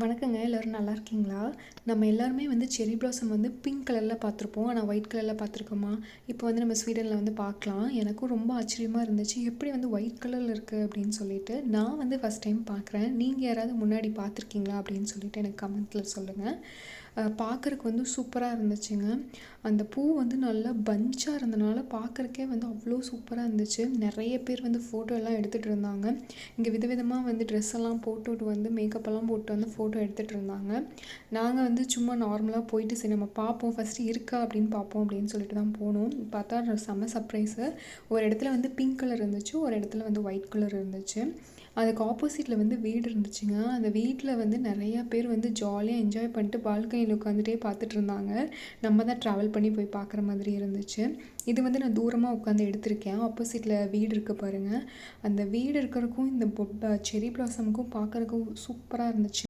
வணக்கங்க. எல்லாரும் நல்லா இருக்கீங்களா? நம்ம எல்லாருமே வந்து செர்ரி பிளாசம் வந்து பிங்க் கலர்ல பார்த்துருப்போம். ஆனா ஒயிட் கலர்ல பார்த்துருக்கோமா? இப்போ வந்து நம்ம ஸ்வீடன்ல வந்து பார்க்கலாம். எனக்கும் ரொம்ப ஆச்சரியமா இருந்துச்சு. எப்படி வந்து ஒயிட் கலர்ல இருக்கு அப்படின்னு சொல்லிட்டு. நான் வந்து ஃபர்ஸ்ட் டைம் பார்க்குறேன். நீங்க யாராவது முன்னாடி பார்த்துருக்கீங்களா? அப்படின்னு சொல்லிட்டு எனக்கு கமெண்ட்ல சொல்லுங்க. பார்க்கறக்கு வந்து சூப்பரா இருந்துச்சுங்க. அந்த பூ வந்து நல்லா பஞ்சாக இருந்தனால பார்க்கறக்கே வந்து அவ்வளோ சூப்பரா இருந்துச்சு. நெறைய பேர் வந்து ஃபோட்டோ எல்லாம் எடுத்துட்டு இருந்தாங்க. இங்க விதவிதமா வந்து ட்ரெஸ் எல்லாம் போட்டுட்டு வந்து மேக்கப் எல்லாம் போட்டு வந்து ஃபோட்டோ எடுத்துட்டு இருந்தாங்க. நாங்க வந்து சும்மா நார்மலா போயிட்டு சரி நம்ம பார்ப்போம் ஃபர்ஸ்ட்டு இருக்கா அப்படின்னு பார்ப்போம் அப்படின்னு சொல்லிட்டு தான் போனோம். பார்த்தா செம்ம சர்ப்ரைஸு. ஒரு இடத்துல வந்து பிங்க் கலர் இருந்துச்சு. ஒரு இடத்துல வந்து ஒயிட் கலர் இருந்துச்சு. அதுக்கு ஆப்போசிட்ல வந்து வீடு இருந்துச்சுங்க. அந்த வீட்ல வந்து நெறைய பேர் வந்து ஜாலியா என்ஜாய் பண்ணிட்டு பால்கனியில உட்காந்துட்டே பார்த்துட்டு இருந்தாங்க. நம்ம தான் ட்ராவல் பண்ணி போய் பார்க்குற மாதிரி இருந்துச்சு. இது வந்து நான் தூரமா உட்காந்து எடுத்திருக்கேன். ஆப்போசிட்ல வீடு இருக்கு பாருங்க. அந்த வீடு இருக்கறக்கும் இந்த செர்ரி பிளாசமுக்கும் பார்க்கறக்கும் சூப்பரா இருந்துச்சு.